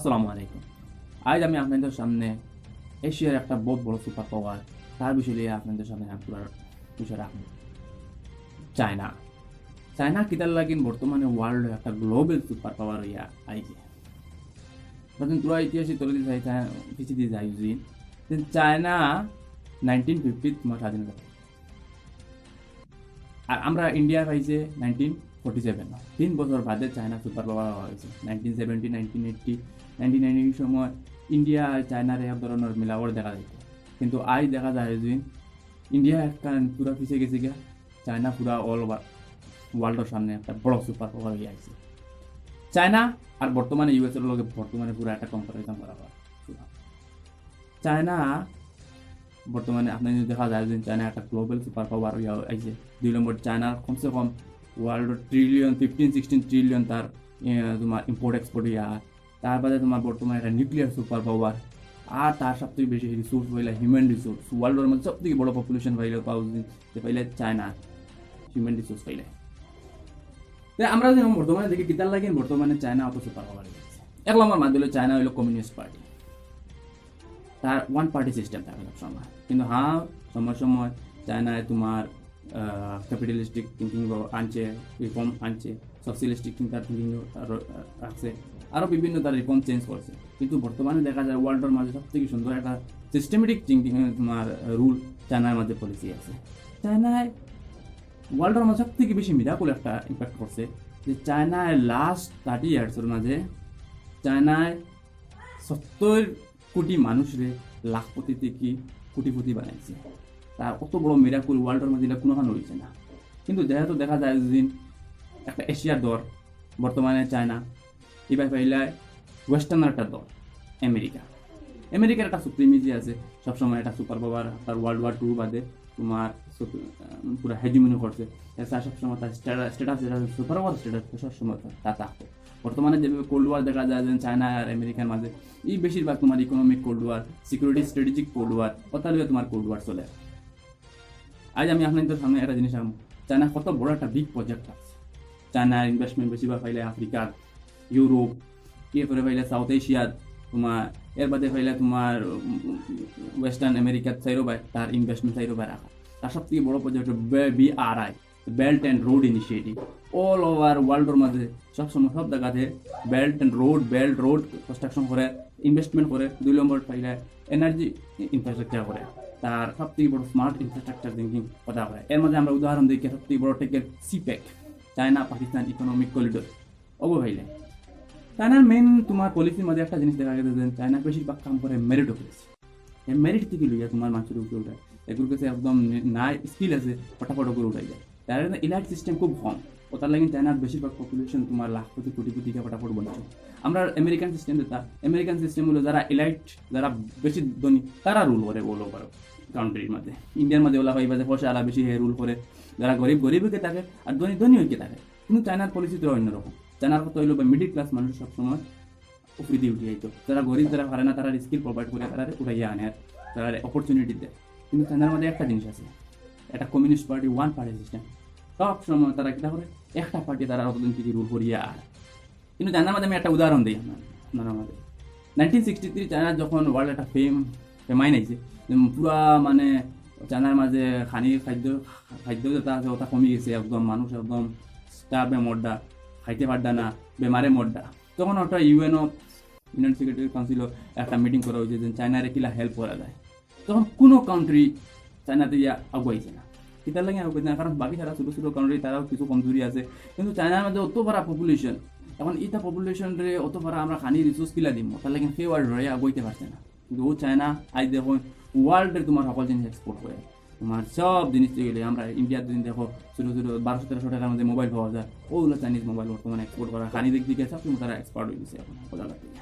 আসসালামু আলাইকুম। আজ আমি আপনাদের সামনে এশিয়ার একটা বহুত বড় সুপার পাওয়ার তার বিষয় নিয়ে আপনাদের সামনে পুরার বিষয় রাখবো। চায়না। চায়না কিতার লাগিন বর্তমানে ওয়ার্ল্ডে একটা গ্লোবাল সুপার পাওয়ার হইয়া আইছে। যখন তোরা ইতিহাসে তলে দিয়ে যাই পিছিয়ে দিয়ে যাই চায়না 1950 তোমার স্বাধীনতা পায়। আর আমরা ইন্ডিয়া পাইছে 1947। 3 বছর বাদে চায়না সুপার পাওয়ার হয়েছে 1970, 1980, 1990 সময় ইন্ডিয়া আর চায়নার এক ধরনের মিলাওয়ার দেখা যেত। কিন্তু আজ দেখা যায় যে ইন্ডিয়া একটা পুরা পিছিয়ে গেছে গিয়া, চায়না পুরা অল ওভার ওয়ার্ল্ডের সামনে একটা বড় সুপার পাওয়ার হয়ে আছে। চায়না আর বর্তমানে ইউএসের লগে বর্তমানে পুরো একটা কম্পারিজন করা হয়। চায়না বর্তমানে আপনি যদি দেখা যায় যে চায়না একটা গ্লোবাল সুপার পাওয়ার হয়ে আইছে। 2 নম্বর, চায়নার কমসে কম ওয়ার্ল্ড ট্রিলিয়ন 15-16 ট্রিলিয়ন তার তোমার ইম্পোর্ট এক্সপোর্ট ইয়া। তার বাদে তোমার বর্তমানে একটা নিউক্লিয়ার সুপার পাওয়ার। আর তার সবথেকে বেশি রিসোর্স পাইলে হিউম্যান রিসোর্স। ওয়ার্ল্ডের মধ্যে সবথেকে বড় পপুলেশন পাইলে পাইলে চায়না হিউম্যান রিসোর্স পাইলে। আমরা যেমন বর্তমানে দেখি কিতার লাগেন বর্তমানে চায়না অত সুপার পাওয়ার হয়ে গেছে। এক নম্বর মাধ্যমে চায়না হইল কমিউনিস্ট পার্টি। তার ওয়ান পার্টি সিস্টেম থাকে সব সময়। কিন্তু সময় সময় চায়নায় তোমার ক্যাপিটালিস্টিক থিঙ্কিং আনছে, রিফর্ম আনছে, সোশিয়ালিস্টিক থিঙ্কিং রাখছে, আরও বিভিন্ন তার রিফর্ম চেঞ্জ করছে। কিন্তু বর্তমানে দেখা যায় ওয়ার্ল্ডের মাঝে সবথেকে সুন্দর একটা সিস্টেমেটিক থিঙ্কিং তোমার রুল চায়নার মাঝে পলিসি আছে। চায়নায় ওয়ার্ল্ডের মাঝে সবথেকে বেশি মিরাকুল একটা ইম্প্যাক্ট করছে যে চায়নায় লাস্ট 30 ইয়ার্সের মাঝে চায়নায় 70 কোটি মানুষরে লাখপতি থেকে কোটিপতি বানাইছে। তার কত বড় মিরাকুল ওয়ার্ল্ডের মধ্যে কোনোখানে হয়েছে না। কিন্তু যেহেতু দেখা যায় যে একটা এশিয়ার দর বর্তমানে চায়না, এবার পাইলে ওয়েস্টার্নার একটা দর আমেরিকার একটা সুপ্রিমিজি আছে। সবসময় একটা সুপার পাওয়ার তার ওয়ার্ল্ড ওয়ার 2 বাদে তোমার পুরো হেজিমনি করছে। এছাড়া সবসময় তার স্ট্যাটাস যেটা সুপার পাওয়ার স্ট্যাটাস সবসময় তা থাকতো। বর্তমানে যেভাবে কোল্ড ওয়ার দেখা যায় যে চায়না আর আমেরিকার মাঝে এই বেশিরভাগ তোমার economic cold war, security strategic cold war, অতালিয়ে তোমার কোল্ড ওয়ার চলে। আজ আমি আপনাদের সামনে একটা জিনিস আনবো, চায়না কত বড় একটা বিগ প্রজেক্ট আছে। চায়নার ইনভেস্টমেন্ট বেশিরভাগ পাইলে আফ্রিকার, ইউরোপ, এরপরে পাইলে সাউথ এশিয়ার, তোমার এর বাদে পাইলে তোমার ওয়েস্টার্ন আমেরিকার চাইরোবাই তার ইনভেস্টমেন্ট চাইরোবাই রাখা। তার সব থেকে বড় project BRI, belt and road initiative. All over ওয়ার্ল্ডের মাঝে সবসময় সব জায়গাতে বেল্ট রোড কনস্ট্রাকশন করে, ইনভেস্টমেন্ট করে। 2 নম্বর পাইলে এনার্জি ইনফ্রাস্ট্রাকচার করে। তার সব থেকে বড় স্মার্ট ইনফ্রাস্ট্রাকচার থিঙ্কিং কথা হয়। এর মধ্যে আমরা উদাহরণ দেখি সব থেকে বড় টেকের CPEC, China Pakistan economic corridor অবভাইলে। চায়নার মেইন তোমার পলিসির মধ্যে একটা জিনিস দেখা গেছে যে চায়না বেশিরভাগ কাম করে মেরিটোক্রেসি। এই মেরিট থেকে লইয়া তোমার মানুষের উপরে উঠায়, এগুলোর কাছে একদম নাই স্কিল আছে, ফটাফট করে উঠাই যায়। তার ইলাইট সিস্টেম খুব কম। ওটার লাগে চায়নার বেশিরভাগ পপুলেশন তোমার লাখপতি কোটিপতিকে ফটাফট বলছে। আমরা আমেরিকান সিস্টেম যেটা, আমেরিকান সিস্টেম হলো যারা ইলাইট, যারা বেশি ধনী তারা রুল করে বলো পারো কান্ট্রির মধ্যে। ইন্ডিয়ার মধ্যে ওলা পাইবা যে পয়সা আলা বেশি রুল করে, যারা গরিবকে থাকে আর ধনী হইকে থাকে। কিন্তু চায়নার পলিসি তো অন্যরকম। চায়নার কথা হইলো বা মিডিল ক্লাস মানুষ সবসময় উপরে দিয়ে উঠে যাইতো। যারা গরিব, যারা পারে না, তারা স্কিল প্রোভাইড করে, তারা উঠাইয়া আনে, তারা অপরচুনিটি দেয়। কিন্তু চায়নার মধ্যে একটা জিনিস আছে, একটা communist party, one party system. সব সময় তারা কিনা করে একটা পার্টি তারা অতদিন থেকে রুল করিয়া আর। কিন্তু চায়নার মধ্যে আমি একটা উদাহরণ দিই আপনার আমাদের 1963 চায়না যখন ওয়ার্ল্ড একটা ফেমাইন আইছে, পুরা মানে চায়নার মাঝে খাদ্য যেটা আছে ওটা কমে গেছে একদম। মানুষ একদম স্টাফে মরডা, খাইতে পারডা না, বেমারে মরডা। তখন ওটা ইউনিয়ন সিকিউরিটি কাউন্সিলও একটা মিটিং করা হয়েছে যে চায়নারে কিলা হেল্প করা যায়। তখন কোনো কান্ট্রি চায়নাতে আগুয়াইছে না। এটার লাগে আগুয়াইছে না, কারণ বাকি যারা ছোটো ছোটো কান্ট্রি তারাও কিছু কমজোরি আছে। কিন্তু চায়নার মধ্যে অত বড় পপুলেশন, এখন এটা পপুলেশনরে অত বড় আমরা খানি রিসোর্স কিলা দিম, তার লাগে সেই ওয়ার্ল্ডে আগুয়াইতে পারছে না। কিন্তু ও চায়না আজ দেখো ওয়ার্ল্ডের তোমার সকল জিনিস এক্সপোর্ট করে। তোমার সব জিনিস গেলে আমরা ইন্ডিয়ার দিন দেখো ছোটো 1200-1300 টাকার মধ্যে মোবাইল পাওয়া যায়, ওগুলো চাইনিজ মোবাইল বর্তমানে এক্সপোর্ট করা। খানি দিক দিকে সব তারা এক্সপার্ট হয়ে গেছে এখন কোথাও থেকে।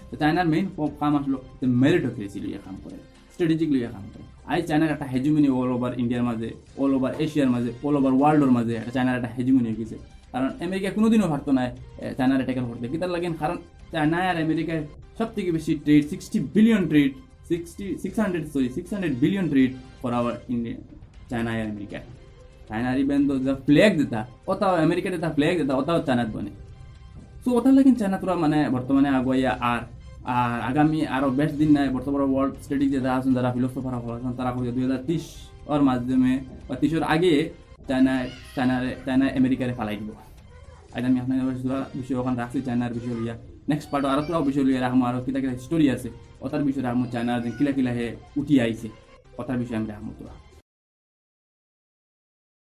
তো চায়নার মেইন কাম আসলো যে মেরিটোক্রেসি লইয়া কাম করে, স্ট্র্যাটেজিক লইয়া কাম করে। আজ চায়নার একটা হেজিমনি অল ওভার ইন্ডিয়ার মাঝে, অল ওভার এশিয়ার মাঝে, অল ওভার ওয়ার্ল্ডের মাঝে একটা চায়নার একটা হেজিমনি হয়ে গেছে। কারণ আমেরিকা কোনোদিনও পারতো না চায়নার ট্যাকেল করতে। কি তার লাগেন, কারণ চায়না আর আমেরিকায় সব থেকে বেশি trade, 60 billion trade, 600 billion trade for our India, China আর আমেরিকা। চায়নার ইভেন তো যা ফ্ল্যাগ দেতা ওটাও আমেরিকাতে তা ফ্ল্যাগ দেতা ওটাও চায়নার বনে। সো ওটার লাগি চায়না তোরা মানে বর্তমানে আগুয়াইয়া আর আগামী আরও বেশ দিন নাই বর্তমানে ওয়ার্ল্ড স্টেটিক যারা আছেন যারা ফিলোসফার আছেন তারা কইছে 2030 ওর মাধ্যমে বা 30 আগে চায়না আমেরিকারে ফালাই দিব। আজ আমি আপনার বিষয় ওখানে রাখছি চায়নার বিষয় লইয়া। নেক্সট পার্ট আরও তোরাও বিষয় লইয়া রাখবো, আরও কিতা কিতা স্টোরি আছে ওটার বিষয়ে রাখবো, চায়নার যে কিলা কিলা হে উঠি আইছে ওটার বিষয়ে আমি রাখবো তোরা।